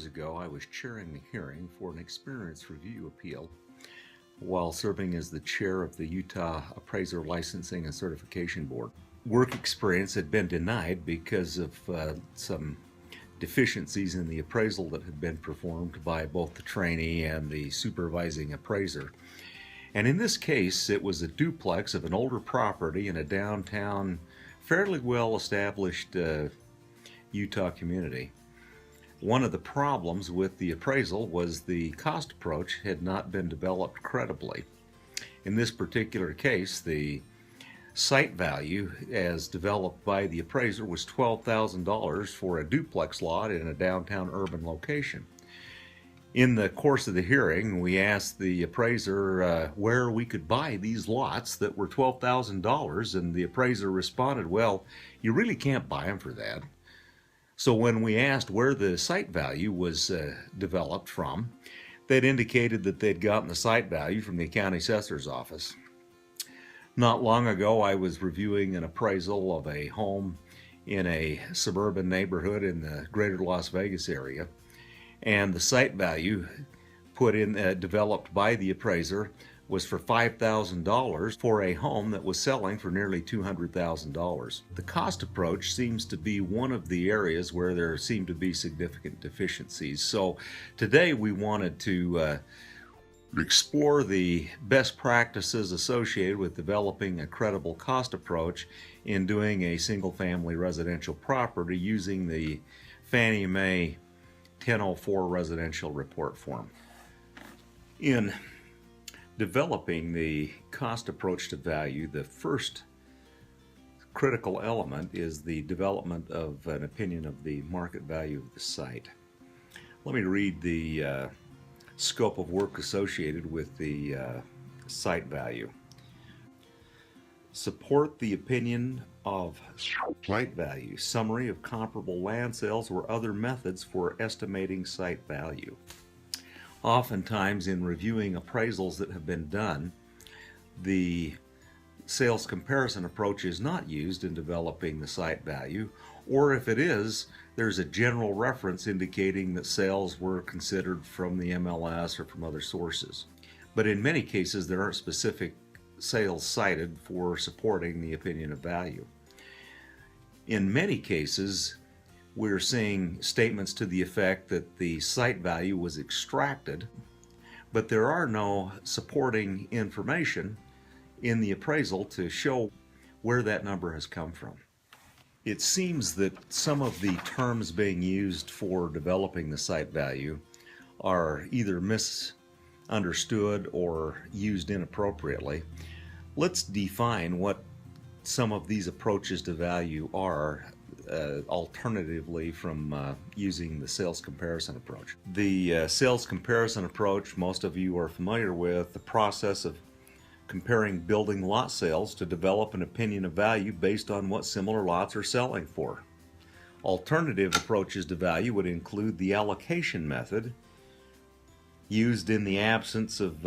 years ago, I was chairing the hearing for an experience review appeal while serving as the chair of the Utah Appraiser Licensing and Certification Board. Work experience had been denied because of some deficiencies in the appraisal that had been performed by both the trainee and the supervising appraiser. And in this case, it was a duplex of an older property in a downtown, fairly well-established Utah community. One of the problems with the appraisal was the cost approach had not been developed credibly. In this particular case, the site value as developed by the appraiser was $12,000 for a duplex lot in a downtown urban location. In the course of the hearing, we asked the appraiser where we could buy these lots that were $12,000, and the appraiser responded, well, you really can't buy them for that. So when we asked where the site value was developed from, they'd indicated that they'd gotten the site value from the county assessor's office. Not long ago, I was reviewing an appraisal of a home in a suburban neighborhood in the greater Las Vegas area, and the site value put in developed by the appraiser was for $5,000 for a home that was selling for nearly $200,000. The cost approach seems to be one of the areas where there seem to be significant deficiencies. So today we wanted to explore the best practices associated with developing a credible cost approach in doing a single-family residential property using the Fannie Mae 1004 residential report form. In developing the cost approach to value, the first critical element is the development of an opinion of the market value of the site. Let me read the scope of work associated with the site value. Support the opinion of site value, summary of comparable land sales or other methods for estimating site value. Oftentimes in reviewing appraisals that have been done, the sales comparison approach is not used in developing the site value, or if it is, there's a general reference indicating that sales were considered from the MLS or from other sources. But in many cases, there aren't specific sales cited for supporting the opinion of value. In many cases, we're seeing statements to the effect that the site value was extracted, but there are no supporting information in the appraisal to show where that number has come from. It seems that some of the terms being used for developing the site value are either misunderstood or used inappropriately. Let's define what some of these approaches to value are alternatively from using the sales comparison approach. The sales comparison approach, most of you are familiar with the process of comparing building lot sales to develop an opinion of value based on what similar lots are selling for. Alternative approaches to value would include the allocation method used in the absence of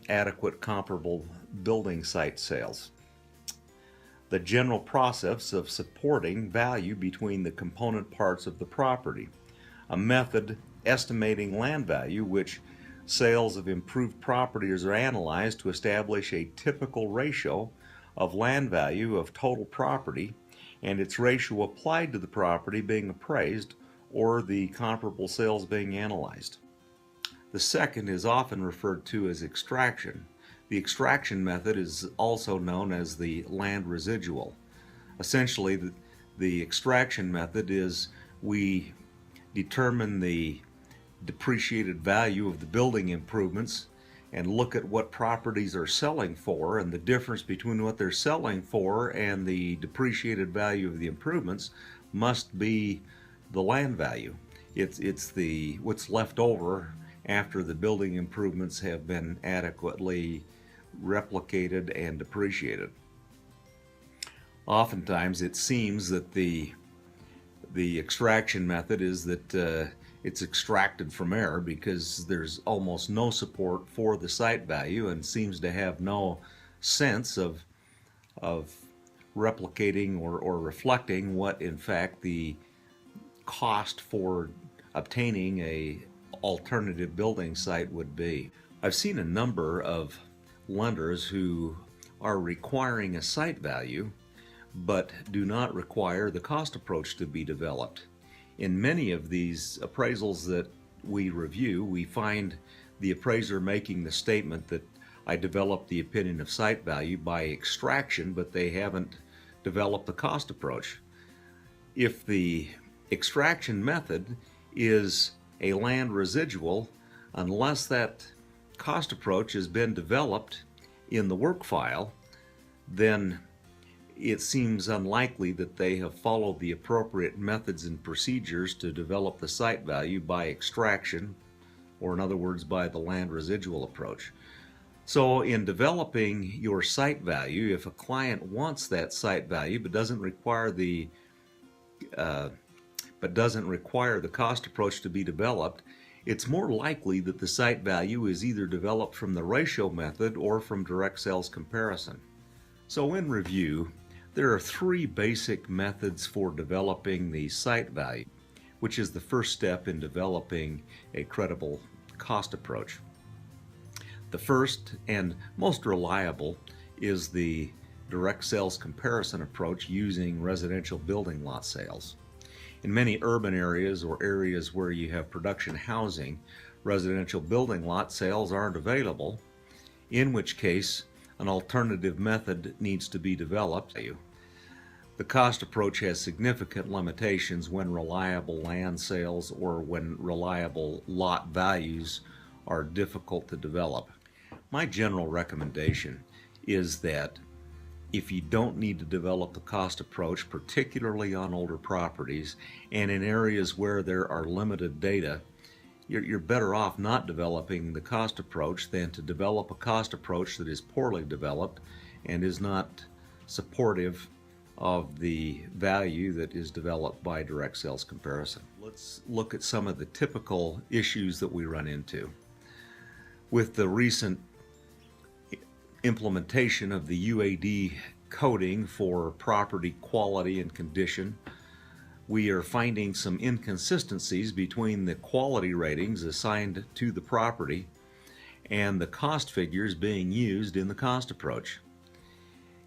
adequate comparable building site sales. The general process of supporting value between the component parts of the property. A method estimating land value, which sales of improved properties are analyzed to establish a typical ratio of land value of total property and its ratio applied to the property being appraised or the comparable sales being analyzed. The second is often referred to as extraction. The extraction method is also known as the land residual. Essentially, the extraction method is we determine the depreciated value of the building improvements and look at what properties are selling for, and the difference between what they're selling for and the depreciated value of the improvements must be the land value. It's what's left over after the building improvements have been adequately replicated and depreciated. Oftentimes it seems that the extraction method is that it's extracted from error because there's almost no support for the site value and seems to have no sense of replicating or reflecting what in fact the cost for obtaining a alternative building site would be. I've seen a number of lenders who are requiring a site value but do not require the cost approach to be developed. In many of these appraisals that we review, we find the appraiser making the statement that I developed the opinion of site value by extraction, but they haven't developed the cost approach. If the extraction method is a land residual, unless that cost approach has been developed in the work file, then it seems unlikely that they have followed the appropriate methods and procedures to develop the site value by extraction, or in other words, by the land residual approach. So in developing your site value, if a client wants that site value but doesn't require the cost approach to be developed, it's more likely that the site value is either developed from the ratio method or from direct sales comparison. So in review, there are three basic methods for developing the site value, which is the first step in developing a credible cost approach. The first and most reliable is the direct sales comparison approach using residential building lot sales. In many urban areas or areas where you have production housing, residential building lot sales aren't available, in which case an alternative method needs to be developed. The cost approach has significant limitations when reliable land sales or when reliable lot values are difficult to develop. My general recommendation is that if you don't need to develop the cost approach, particularly on older properties and in areas where there are limited data, you're better off not developing the cost approach than to develop a cost approach that is poorly developed and is not supportive of the value that is developed by direct sales comparison. Let's look at some of the typical issues that we run into. With the recent implementation of the UAD coding for property quality and condition, we are finding some inconsistencies between the quality ratings assigned to the property and the cost figures being used in the cost approach.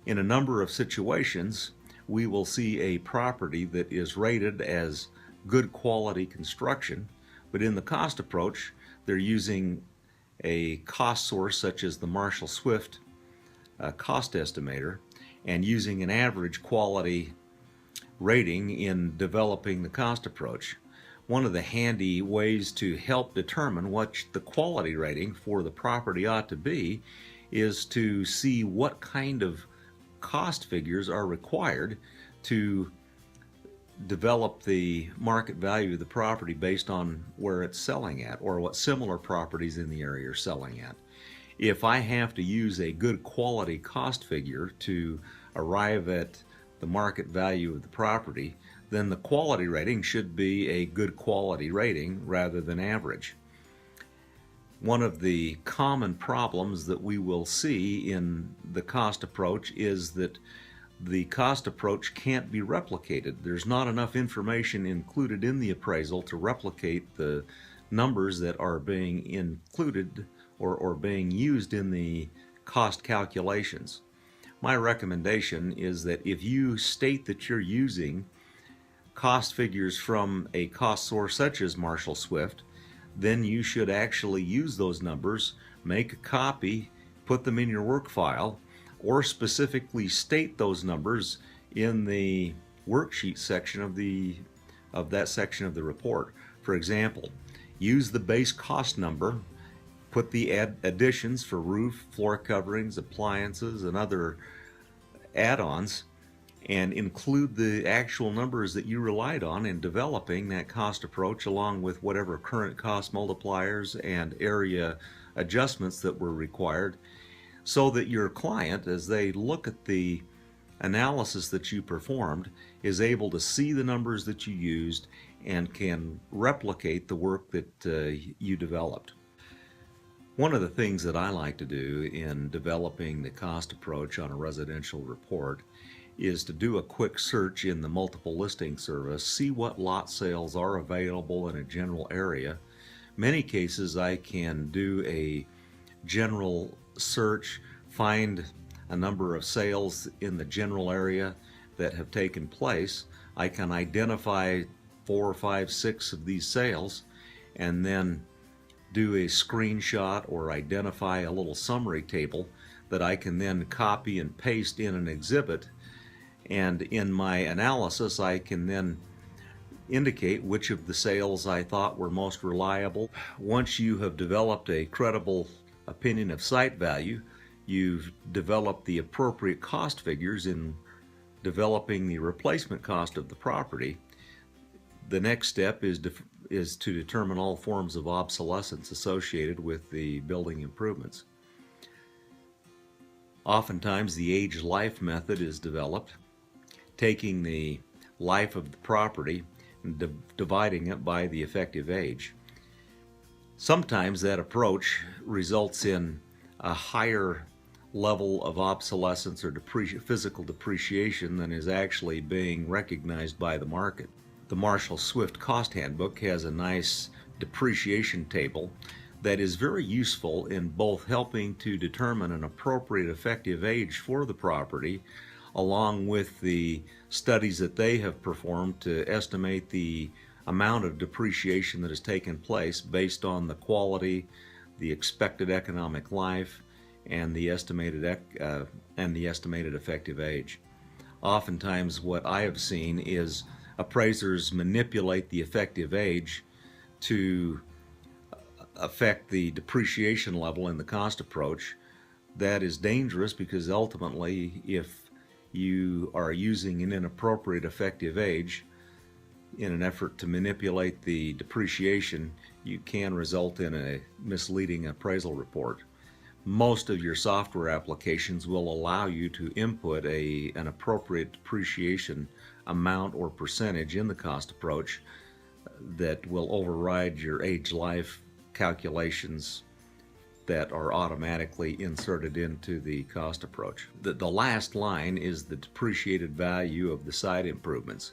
In a number of situations, we will see a property that is rated as good quality construction, but in the cost approach, they're using a cost source such as the Marshall Swift cost estimator and using an average quality rating in developing the cost approach. One of the handy ways to help determine what the quality rating for the property ought to be is to see what kind of cost figures are required to develop the market value of the property based on where it's selling at or what similar properties in the area are selling at. If I have to use a good quality cost figure to arrive at the market value of the property, then the quality rating should be a good quality rating rather than average. One of the common problems that we will see in the cost approach is that the cost approach can't be replicated. There's not enough information included in the appraisal to replicate the numbers that are being included or being used in the cost calculations. My recommendation is that if you state that you're using cost figures from a cost source such as Marshall Swift, then you should actually use those numbers, make a copy, put them in your work file, or specifically state those numbers in the worksheet section of that section of the report. For example, use the base cost number, put the additions for roof, floor coverings, appliances, and other add-ons, and include the actual numbers that you relied on in developing that cost approach, along with whatever current cost multipliers and area adjustments that were required, so that your client, as they look at the analysis that you performed, is able to see the numbers that you used and can replicate the work that you developed. One of the things that I like to do in developing the cost approach on a residential report is to do a quick search in the multiple listing service, see what lot sales are available in a general area. Many cases I can do a general search, find a number of sales in the general area that have taken place. I can identify 4, 5, 6 of these sales and then do a screenshot or identify a little summary table that I can then copy and paste in an exhibit, and in my analysis I can then indicate which of the sales I thought were most reliable. Once you have developed a credible opinion of site value, you've developed the appropriate cost figures in developing the replacement cost of the property. The next step is to determine all forms of obsolescence associated with the building improvements. Oftentimes the age life method is developed, taking the life of the property and dividing it by the effective age. Sometimes that approach results in a higher level of obsolescence or physical depreciation than is actually being recognized by the market. The Marshall Swift Cost Handbook has a nice depreciation table that is very useful in both helping to determine an appropriate effective age for the property, along with the studies that they have performed to estimate the amount of depreciation that has taken place based on the quality, the expected economic life, and the estimated effective age. Oftentimes what I have seen is appraisers manipulate the effective age to affect the depreciation level in the cost approach. That is dangerous because ultimately, if you are using an inappropriate effective age in an effort to manipulate the depreciation, you can result in a misleading appraisal report. Most of your software applications will allow you to input an appropriate depreciation amount or percentage in the cost approach that will override your age life calculations that are automatically inserted into the cost approach. The last line is the depreciated value of the site improvements.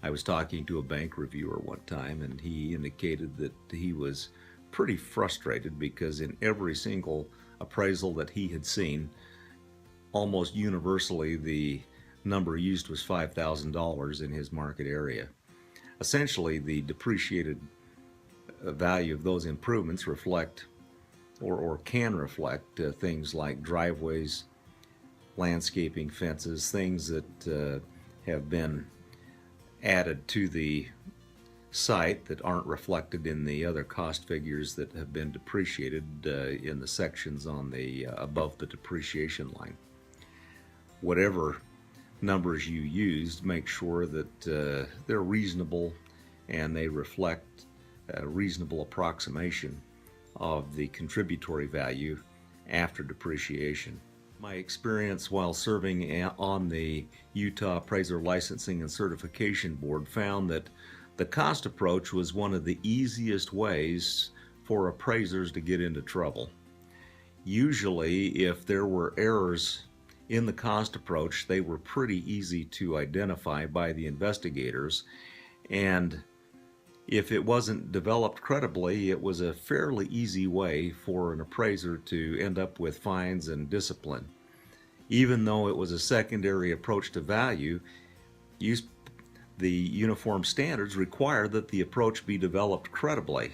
I was talking to a bank reviewer one time, and he indicated that he was pretty frustrated because in every single appraisal that he had seen, almost universally the number used was $5,000 in his market area. Essentially, the depreciated value of those improvements reflect or can reflect things like driveways, landscaping, fences, things that have been added to the site that aren't reflected in the other cost figures that have been depreciated in the sections on the above the depreciation line. Whatever numbers you used, make sure that they're reasonable and they reflect a reasonable approximation of the contributory value after depreciation. My experience while serving on the Utah Appraiser Licensing and Certification Board found that the cost approach was one of the easiest ways for appraisers to get into trouble. Usually, if there were errors in the cost approach, they were pretty easy to identify by the investigators, and if it wasn't developed credibly, it was a fairly easy way for an appraiser to end up with fines and discipline. Even though it was a secondary approach to value, the uniform standards require that the approach be developed credibly.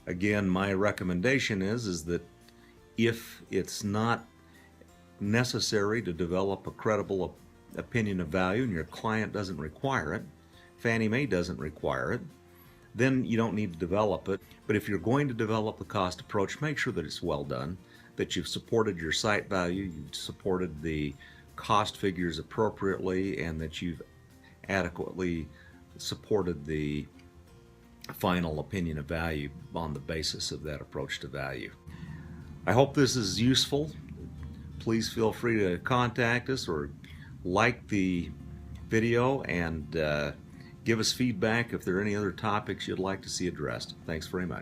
Again, my recommendation is that if it's not necessary to develop a credible opinion of value and your client doesn't require it, Fannie Mae doesn't require it, then you don't need to develop it. But if you're going to develop the cost approach, make sure that it's well done, that you've supported your site value, you've supported the cost figures appropriately, and that you've adequately supported the final opinion of value on the basis of that approach to value. I hope this is useful. Please feel free to contact us or like the video and give us feedback if there are any other topics you'd like to see addressed. Thanks very much.